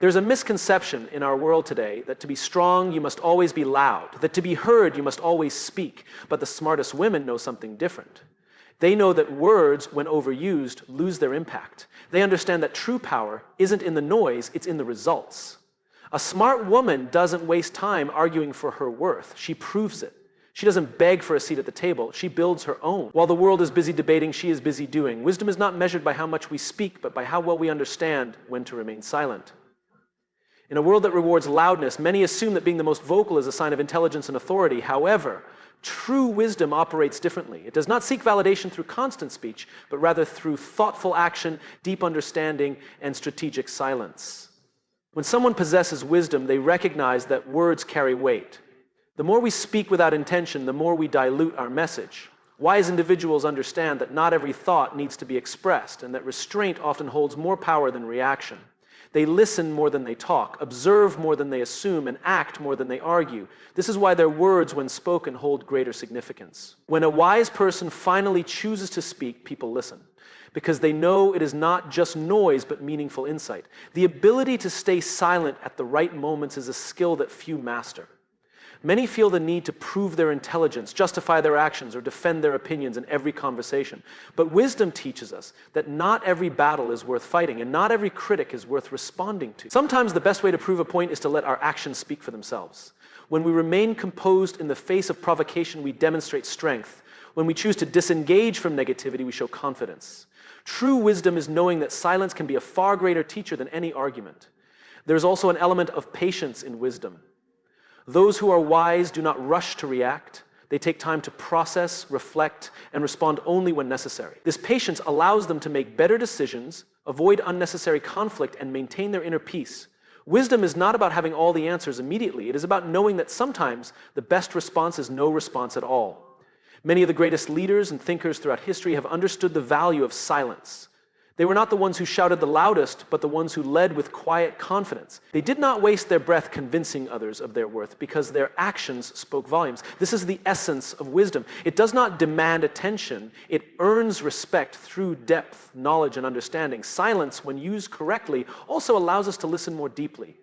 There's a misconception in our world today that to be strong, you must always be loud, that to be heard, you must always speak. But the smartest women know something different. They know that words, when overused, lose their impact. They understand that true power isn't in the noise, it's in the results. A smart woman doesn't waste time arguing for her worth. She proves it. She doesn't beg for a seat at the table. She builds her own. While the world is busy debating, she is busy doing. Wisdom is not measured by how much we speak, but by how well we understand when to remain silent. In a world that rewards loudness, many assume that being the most vocal is a sign of intelligence and authority. However, true wisdom operates differently. It does not seek validation through constant speech, but rather through thoughtful action, deep understanding, and strategic silence. When someone possesses wisdom, they recognize that words carry weight. The more we speak without intention, the more we dilute our message. Wise individuals understand that not every thought needs to be expressed, and that restraint often holds more power than reaction. They listen more than they talk, observe more than they assume, and act more than they argue. This is why their words, when spoken, hold greater significance. When a wise person finally chooses to speak, people listen, because they know it is not just noise, but meaningful insight. The ability to stay silent at the right moments is a skill that few master. Many feel the need to prove their intelligence, justify their actions, or defend their opinions in every conversation. But wisdom teaches us that not every battle is worth fighting, and not every critic is worth responding to. Sometimes the best way to prove a point is to let our actions speak for themselves. When we remain composed in the face of provocation, we demonstrate strength. When we choose to disengage from negativity, we show confidence. True wisdom is knowing that silence can be a far greater teacher than any argument. There's also an element of patience in wisdom. Those who are wise do not rush to react. They take time to process, reflect, and respond only when necessary. This patience allows them to make better decisions, avoid unnecessary conflict, and maintain their inner peace. Wisdom is not about having all the answers immediately. It is about knowing that sometimes the best response is no response at all. Many of the greatest leaders and thinkers throughout history have understood the value of silence. They were not the ones who shouted the loudest, but the ones who led with quiet confidence. They did not waste their breath convincing others of their worth because their actions spoke volumes. This is the essence of wisdom. It does not demand attention. It earns respect through depth, knowledge, and understanding. Silence, when used correctly, also allows us to listen more deeply.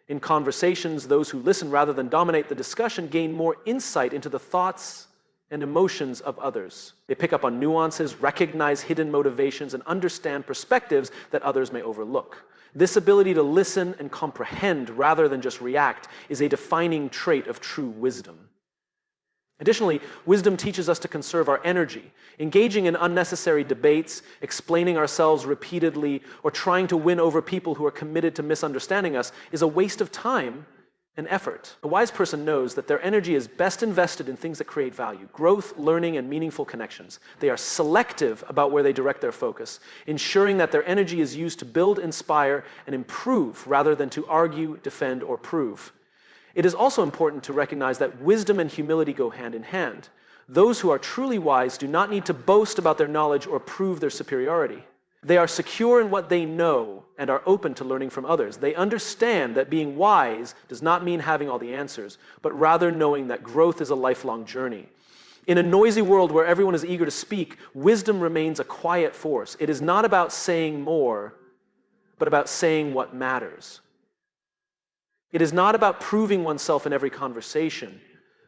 In conversations, those who listen rather than dominate the discussion gain more insight into the thoughts and emotions of others. They pick up on nuances, recognize hidden motivations, and understand perspectives that others may overlook. This ability to listen and comprehend rather than just react is a defining trait of true wisdom. Additionally, wisdom teaches us to conserve our energy. Engaging in unnecessary debates, explaining ourselves repeatedly, or trying to win over people who are committed to misunderstanding us is a waste of time and effort. A wise person knows that their energy is best invested in things that create value, growth, learning, and meaningful connections. They are selective about where they direct their focus, ensuring that their energy is used to build, inspire, and improve rather than to argue, defend, or prove. It is also important to recognize that wisdom and humility go hand in hand. Those who are truly wise do not need to boast about their knowledge or prove their superiority. They are secure in what they know and are open to learning from others. They understand that being wise does not mean having all the answers, but rather knowing that growth is a lifelong journey. In a noisy world where everyone is eager to speak, wisdom remains a quiet force. It is not about saying more, but about saying what matters. It is not about proving oneself in every conversation,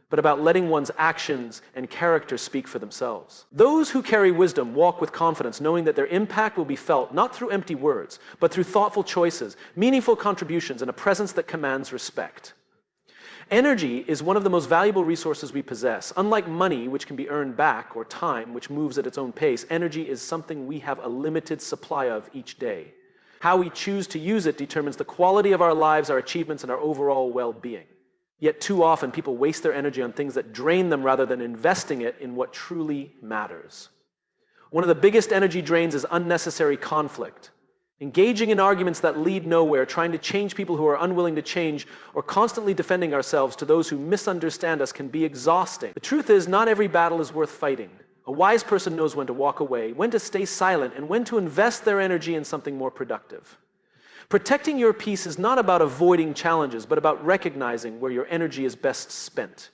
but about letting one's actions and character speak for themselves. Those who carry wisdom walk with confidence, knowing that their impact will be felt not through empty words, but through thoughtful choices, meaningful contributions, and a presence that commands respect. Energy is one of the most valuable resources we possess. Unlike money, which can be earned back, or time, which moves at its own pace, energy is something we have a limited supply of each day. How we choose to use it determines the quality of our lives, our achievements, and our overall well-being. Yet too often, people waste their energy on things that drain them rather than investing it in what truly matters. One of the biggest energy drains is unnecessary conflict. Engaging in arguments that lead nowhere, trying to change people who are unwilling to change, or constantly defending ourselves to those who misunderstand us can be exhausting. The truth is, not every battle is worth fighting. A wise person knows when to walk away, when to stay silent, and when to invest their energy in something more productive. Protecting your peace is not about avoiding challenges, but about recognizing where your energy is best spent.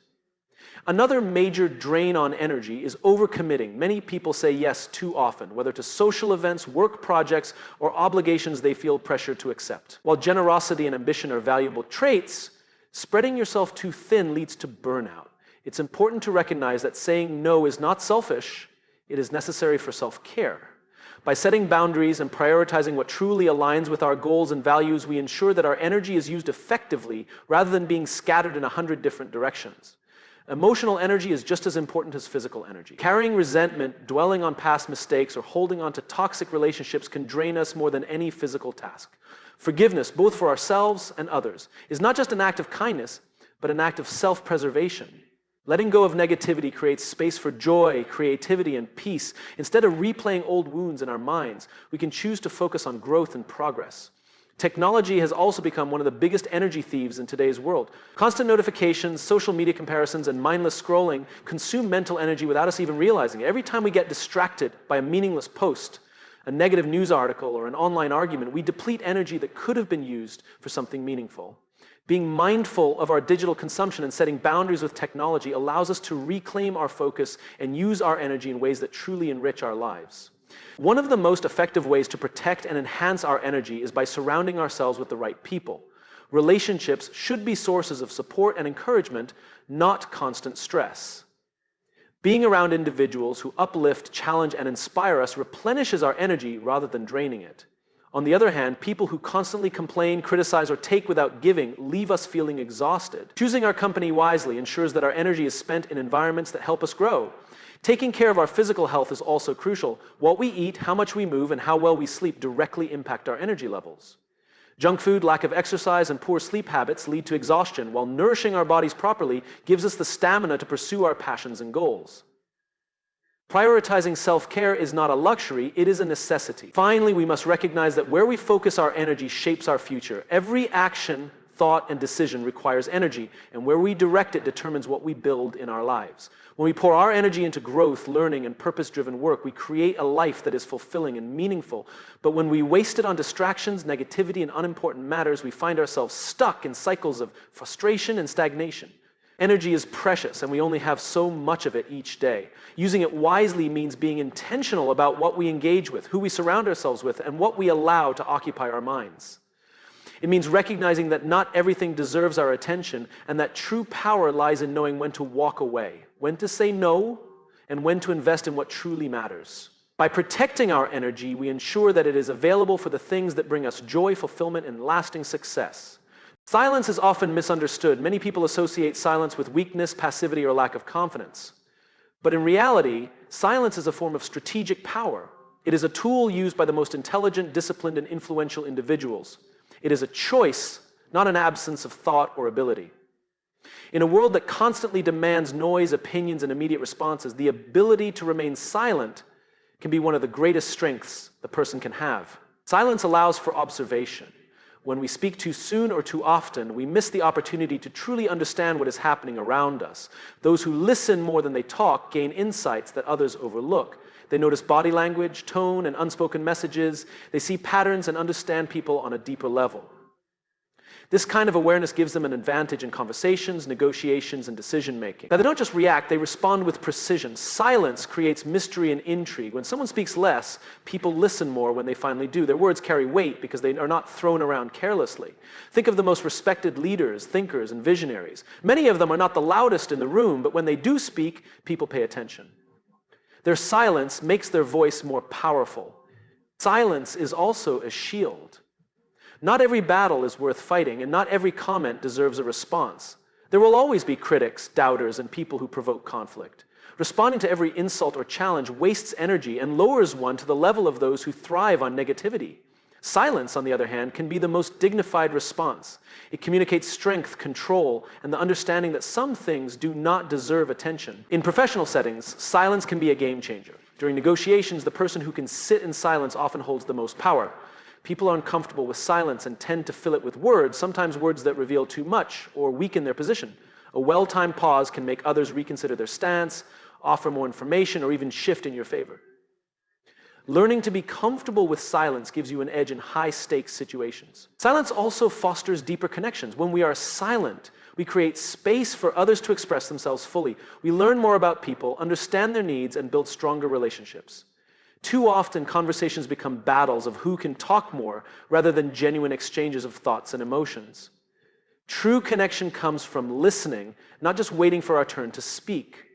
Another major drain on energy is overcommitting. Many people say yes too often, whether to social events, work projects, or obligations they feel pressure to accept. While generosity and ambition are valuable traits, spreading yourself too thin leads to burnout. It's important to recognize that saying no is not selfish, it is necessary for self-care. By setting boundaries and prioritizing what truly aligns with our goals and values, we ensure that our energy is used effectively rather than being scattered in 100 different directions. Emotional energy is just as important as physical energy. Carrying resentment, dwelling on past mistakes, or holding on to toxic relationships can drain us more than any physical task. Forgiveness, both for ourselves and others, is not just an act of kindness, but an act of self-preservation. Letting go of negativity creates space for joy, creativity, and peace. Instead of replaying old wounds in our minds, we can choose to focus on growth and progress. Technology has also become one of the biggest energy thieves in today's world. Constant notifications, social media comparisons, and mindless scrolling consume mental energy without us even realizing it. Every time we get distracted by a meaningless post, a negative news article, or an online argument, we deplete energy that could have been used for something meaningful. Being mindful of our digital consumption and setting boundaries with technology allows us to reclaim our focus and use our energy in ways that truly enrich our lives. One of the most effective ways to protect and enhance our energy is by surrounding ourselves with the right people. Relationships should be sources of support and encouragement, not constant stress. Being around individuals who uplift, challenge, and inspire us replenishes our energy rather than draining it. On the other hand, people who constantly complain, criticize, or take without giving leave us feeling exhausted. Choosing our company wisely ensures that our energy is spent in environments that help us grow. Taking care of our physical health is also crucial. What we eat, how much we move, and how well we sleep directly impact our energy levels. Junk food, lack of exercise, and poor sleep habits lead to exhaustion, while nourishing our bodies properly gives us the stamina to pursue our passions and goals. Prioritizing self-care is not a luxury, it is a necessity. Finally, we must recognize that where we focus our energy shapes our future. Every action, thought, and decision requires energy, and where we direct it determines what we build in our lives. When we pour our energy into growth, learning, and purpose-driven work, we create a life that is fulfilling and meaningful. But when we waste it on distractions, negativity, and unimportant matters, we find ourselves stuck in cycles of frustration and stagnation. Energy is precious, and we only have so much of it each day. Using it wisely means being intentional about what we engage with, who we surround ourselves with, and what we allow to occupy our minds. It means recognizing that not everything deserves our attention, and that true power lies in knowing when to walk away, when to say no, and when to invest in what truly matters. By protecting our energy, we ensure that it is available for the things that bring us joy, fulfillment, and lasting success. Silence is often misunderstood. Many people associate silence with weakness, passivity, or lack of confidence. But in reality, silence is a form of strategic power. It is a tool used by the most intelligent, disciplined, and influential individuals. It is a choice, not an absence of thought or ability. In a world that constantly demands noise, opinions, and immediate responses, the ability to remain silent can be one of the greatest strengths the person can have. Silence allows for observation. When we speak too soon or too often, we miss the opportunity to truly understand what is happening around us. Those who listen more than they talk gain insights that others overlook. They notice body language, tone, and unspoken messages. They see patterns and understand people on a deeper level. This kind of awareness gives them an advantage in conversations, negotiations, and decision-making. Now, they don't just react, they respond with precision. Silence creates mystery and intrigue. When someone speaks less, people listen more when they finally do. Their words carry weight because they are not thrown around carelessly. Think of the most respected leaders, thinkers, and visionaries. Many of them are not the loudest in the room, but when they do speak, people pay attention. Their silence makes their voice more powerful. Silence is also a shield. Not every battle is worth fighting, and not every comment deserves a response. There will always be critics, doubters, and people who provoke conflict. Responding to every insult or challenge wastes energy and lowers one to the level of those who thrive on negativity. Silence, on the other hand, can be the most dignified response. It communicates strength, control, and the understanding that some things do not deserve attention. In professional settings, silence can be a game changer. During negotiations, the person who can sit in silence often holds the most power. People are uncomfortable with silence and tend to fill it with words, sometimes words that reveal too much or weaken their position. A well-timed pause can make others reconsider their stance, offer more information, or even shift in your favor. Learning to be comfortable with silence gives you an edge in high-stakes situations. Silence also fosters deeper connections. When we are silent, we create space for others to express themselves fully. We learn more about people, understand their needs, and build stronger relationships. Too often, conversations become battles of who can talk more rather than genuine exchanges of thoughts and emotions. True connection comes from listening, not just waiting for our turn to speak.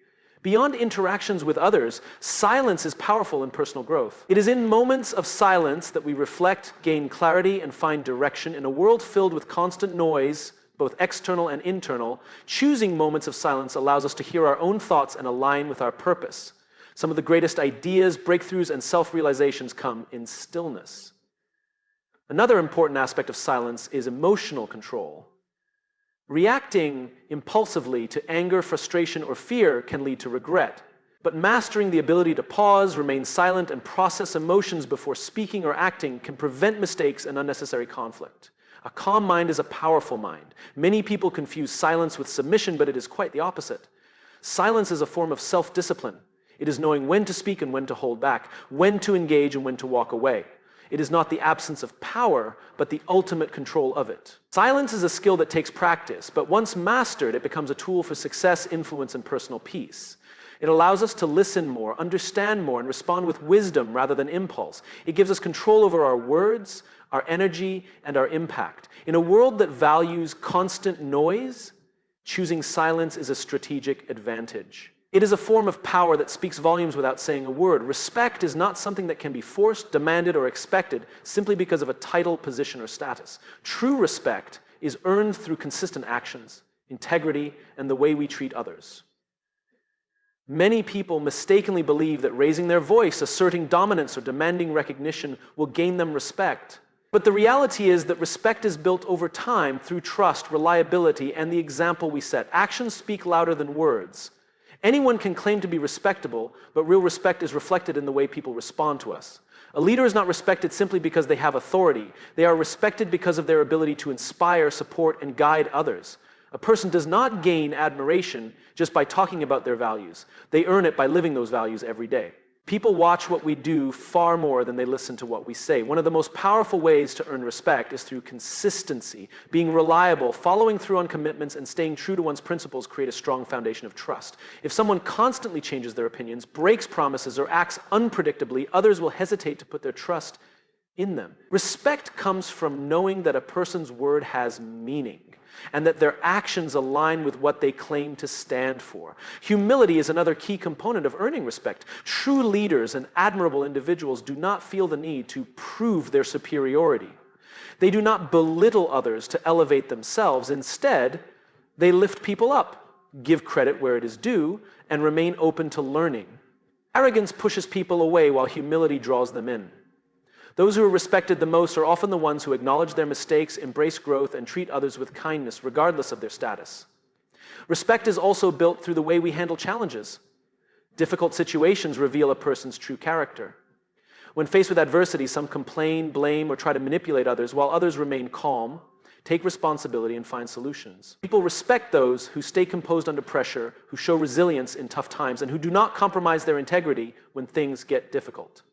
Beyond interactions with others, silence is powerful in personal growth. It is in moments of silence that we reflect, gain clarity, and find direction. In a world filled with constant noise, both external and internal, choosing moments of silence allows us to hear our own thoughts and align with our purpose. Some of the greatest ideas, breakthroughs, and self-realizations come in stillness. Another important aspect of silence is emotional control. Reacting impulsively to anger, frustration, or fear can lead to regret. But mastering the ability to pause, remain silent, and process emotions before speaking or acting can prevent mistakes and unnecessary conflict. A calm mind is a powerful mind. Many people confuse silence with submission, but it is quite the opposite. Silence is a form of self-discipline. It is knowing when to speak and when to hold back, when to engage and when to walk away. It is not the absence of power, but the ultimate control of it. Silence is a skill that takes practice, but once mastered, it becomes a tool for success, influence, and personal peace. It allows us to listen more, understand more, and respond with wisdom rather than impulse. It gives us control over our words, our energy, and our impact. In a world that values constant noise, choosing silence is a strategic advantage. It is a form of power that speaks volumes without saying a word. Respect is not something that can be forced, demanded, or expected simply because of a title, position, or status. True respect is earned through consistent actions, integrity, and the way we treat others. Many people mistakenly believe that raising their voice, asserting dominance, or demanding recognition will gain them respect. But the reality is that respect is built over time through trust, reliability, and the example we set. Actions speak louder than words. Anyone can claim to be respectable, but real respect is reflected in the way people respond to us. A leader is not respected simply because they have authority. They are respected because of their ability to inspire, support, and guide others. A person does not gain admiration just by talking about their values. They earn it by living those values every day. People watch what we do far more than they listen to what we say. One of the most powerful ways to earn respect is through consistency. Being reliable, following through on commitments, and staying true to one's principles create a strong foundation of trust. If someone constantly changes their opinions, breaks promises, or acts unpredictably, others will hesitate to put their trust in them. Respect comes from knowing that a person's word has meaning, and that their actions align with what they claim to stand for. Humility is another key component of earning respect. True leaders and admirable individuals do not feel the need to prove their superiority. They do not belittle others to elevate themselves. Instead, they lift people up, give credit where it is due, and remain open to learning. Arrogance pushes people away while humility draws them in. Those who are respected the most are often the ones who acknowledge their mistakes, embrace growth, and treat others with kindness, regardless of their status. Respect is also built through the way we handle challenges. Difficult situations reveal a person's true character. When faced with adversity, some complain, blame, or try to manipulate others, while others remain calm, take responsibility, and find solutions. People respect those who stay composed under pressure, who show resilience in tough times, and who do not compromise their integrity when things get difficult.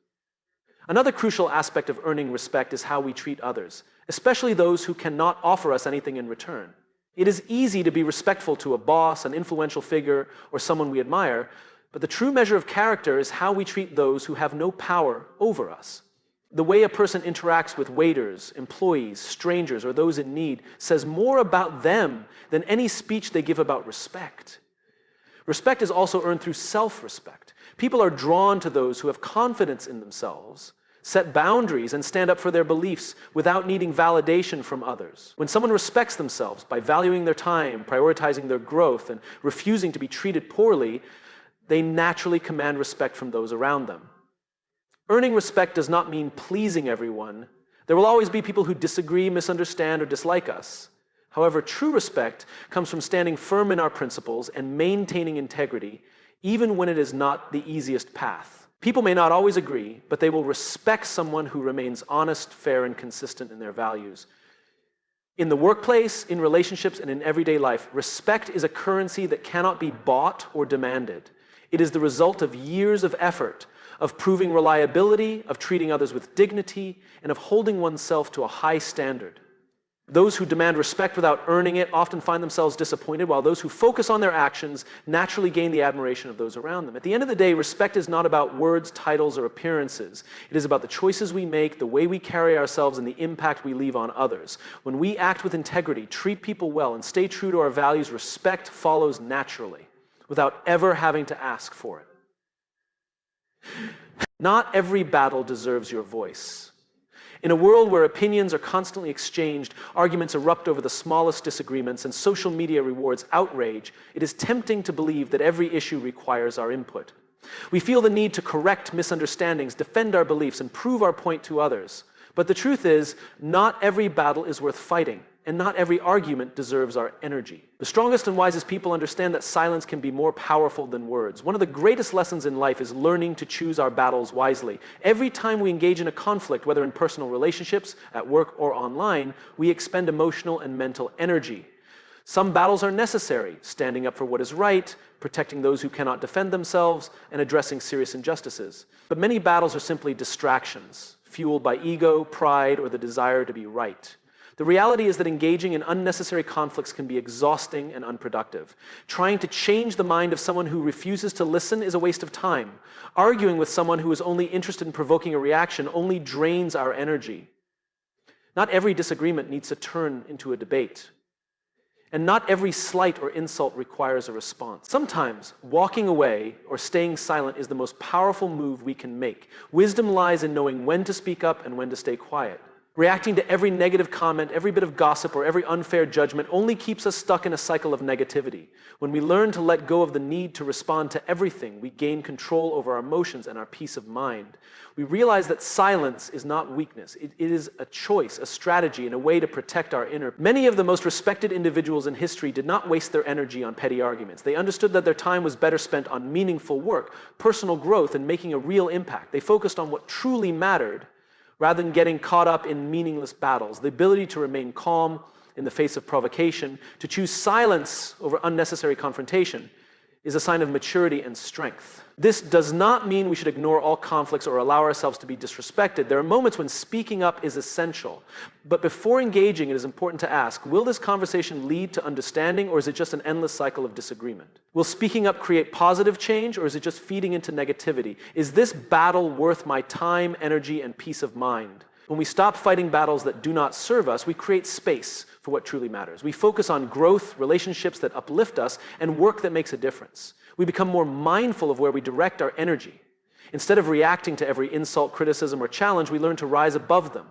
Another crucial aspect of earning respect is how we treat others, especially those who cannot offer us anything in return. It is easy to be respectful to a boss, an influential figure, or someone we admire, but the true measure of character is how we treat those who have no power over us. The way a person interacts with waiters, employees, strangers, or those in need says more about them than any speech they give about respect. Respect is also earned through self-respect. People are drawn to those who have confidence in themselves, set boundaries, and stand up for their beliefs without needing validation from others. When someone respects themselves by valuing their time, prioritizing their growth, and refusing to be treated poorly, they naturally command respect from those around them. Earning respect does not mean pleasing everyone. There will always be people who disagree, misunderstand, or dislike us. However, true respect comes from standing firm in our principles and maintaining integrity, even when it is not the easiest path. People may not always agree, but they will respect someone who remains honest, fair, and consistent in their values. In the workplace, in relationships, and in everyday life, respect is a currency that cannot be bought or demanded. It is the result of years of effort, of proving reliability, of treating others with dignity, and of holding oneself to a high standard. Those who demand respect without earning it often find themselves disappointed, while those who focus on their actions naturally gain the admiration of those around them. At the end of the day, respect is not about words, titles, or appearances. It is about the choices we make, the way we carry ourselves, and the impact we leave on others. When we act with integrity, treat people well, and stay true to our values, respect follows naturally, without ever having to ask for it. Not every battle deserves your voice. In a world where opinions are constantly exchanged, arguments erupt over the smallest disagreements, and social media rewards outrage, it is tempting to believe that every issue requires our input. We feel the need to correct misunderstandings, defend our beliefs, and prove our point to others. But the truth is, not every battle is worth fighting, and not every argument deserves our energy. The strongest and wisest people understand that silence can be more powerful than words. One of the greatest lessons in life is learning to choose our battles wisely. Every time we engage in a conflict, whether in personal relationships, at work, or online, we expend emotional and mental energy. Some battles are necessary, standing up for what is right, protecting those who cannot defend themselves, and addressing serious injustices. But many battles are simply distractions, fueled by ego, pride, or the desire to be right. The reality is that engaging in unnecessary conflicts can be exhausting and unproductive. Trying to change the mind of someone who refuses to listen is a waste of time. Arguing with someone who is only interested in provoking a reaction only drains our energy. Not every disagreement needs to turn into a debate. And not every slight or insult requires a response. Sometimes walking away or staying silent is the most powerful move we can make. Wisdom lies in knowing when to speak up and when to stay quiet. Reacting to every negative comment, every bit of gossip, or every unfair judgment only keeps us stuck in a cycle of negativity. When we learn to let go of the need to respond to everything, we gain control over our emotions and our peace of mind. We realize that silence is not weakness. It is a choice, a strategy, and a way to protect our inner. Many of the most respected individuals in history did not waste their energy on petty arguments. They understood that their time was better spent on meaningful work, personal growth, and making a real impact. They focused on what truly mattered, rather than getting caught up in meaningless battles. The ability to remain calm in the face of provocation, to choose silence over unnecessary confrontation, is a sign of maturity and strength. This does not mean we should ignore all conflicts or allow ourselves to be disrespected. There are moments when speaking up is essential. But before engaging, it is important to ask, will this conversation lead to understanding, or is it just an endless cycle of disagreement? Will speaking up create positive change, or is it just feeding into negativity? Is this battle worth my time, energy, and peace of mind? When we stop fighting battles that do not serve us, we create space for what truly matters. We focus on growth, relationships that uplift us, and work that makes a difference. We become more mindful of where we direct our energy. Instead of reacting to every insult, criticism, or challenge, we learn to rise above them.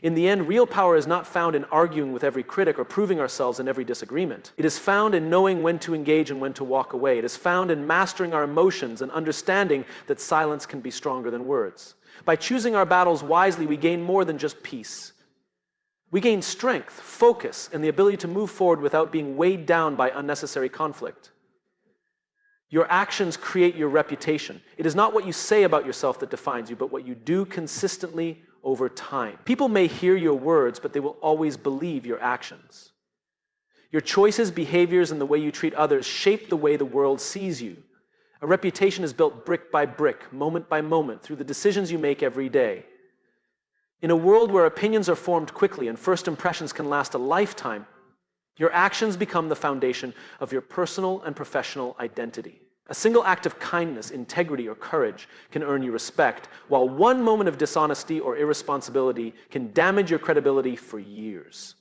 In the end, real power is not found in arguing with every critic or proving ourselves in every disagreement. It is found in knowing when to engage and when to walk away. It is found in mastering our emotions and understanding that silence can be stronger than words. By choosing our battles wisely, we gain more than just peace. We gain strength, focus, and the ability to move forward without being weighed down by unnecessary conflict. Your actions create your reputation. It is not what you say about yourself that defines you, but what you do consistently over time. People may hear your words, but they will always believe your actions. Your choices, behaviors, and the way you treat others shape the way the world sees you. A reputation is built brick by brick, moment by moment, through the decisions you make every day. In a world where opinions are formed quickly and first impressions can last a lifetime, your actions become the foundation of your personal and professional identity. A single act of kindness, integrity, or courage can earn you respect, while one moment of dishonesty or irresponsibility can damage your credibility for years.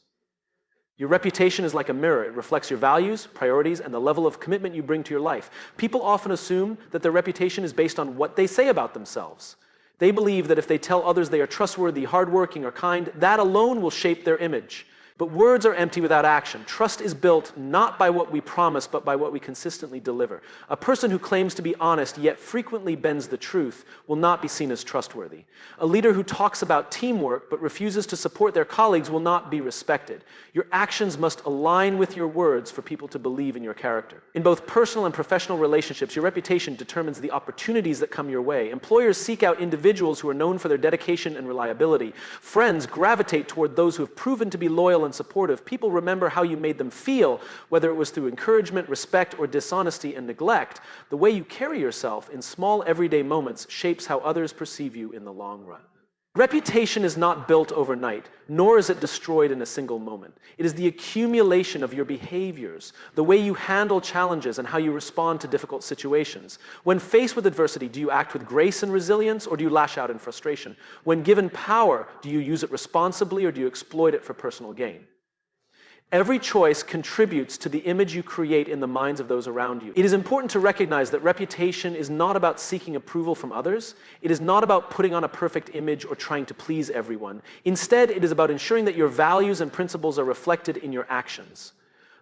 Your reputation is like a mirror. It reflects your values, priorities, and the level of commitment you bring to your life. People often assume that their reputation is based on what they say about themselves. They believe that if they tell others they are trustworthy, hardworking, or kind, that alone will shape their image. But words are empty without action. Trust is built not by what we promise, but by what we consistently deliver. A person who claims to be honest, yet frequently bends the truth, will not be seen as trustworthy. A leader who talks about teamwork, but refuses to support their colleagues, will not be respected. Your actions must align with your words for people to believe in your character. In both personal and professional relationships, your reputation determines the opportunities that come your way. Employers seek out individuals who are known for their dedication and reliability. Friends gravitate toward those who have proven to be loyal and and supportive, people remember how you made them feel, whether it was through encouragement, respect, or dishonesty and neglect. The way you carry yourself in small everyday moments shapes how others perceive you in the long run. Reputation is not built overnight, nor is it destroyed in a single moment. It is the accumulation of your behaviors, the way you handle challenges, and how you respond to difficult situations. When faced with adversity, do you act with grace and resilience, or do you lash out in frustration? When given power, do you use it responsibly, or do you exploit it for personal gain? Every choice contributes to the image you create in the minds of those around you. It is important to recognize that reputation is not about seeking approval from others. It is not about putting on a perfect image or trying to please everyone. Instead, it is about ensuring that your values and principles are reflected in your actions.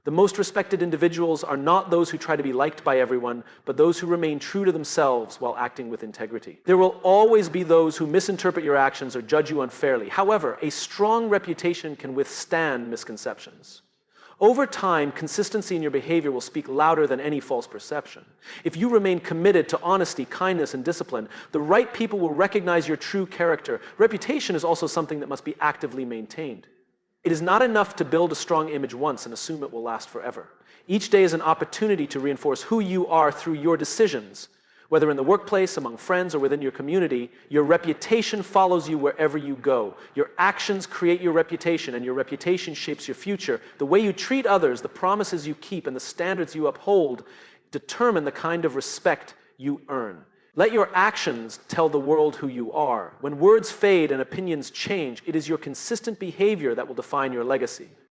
The most respected individuals are not those who try to be liked by everyone, but those who remain true to themselves while acting with integrity. There will always be those who misinterpret your actions or judge you unfairly. However, a strong reputation can withstand misconceptions. Over time, consistency in your behavior will speak louder than any false perception. If you remain committed to honesty, kindness, and discipline, the right people will recognize your true character. Reputation is also something that must be actively maintained. It is not enough to build a strong image once and assume it will last forever. Each day is an opportunity to reinforce who you are through your decisions. Whether in the workplace, among friends, or within your community, your reputation follows you wherever you go. Your actions create your reputation, and your reputation shapes your future. The way you treat others, the promises you keep, and the standards you uphold determine the kind of respect you earn. Let your actions tell the world who you are. When words fade and opinions change, it is your consistent behavior that will define your legacy.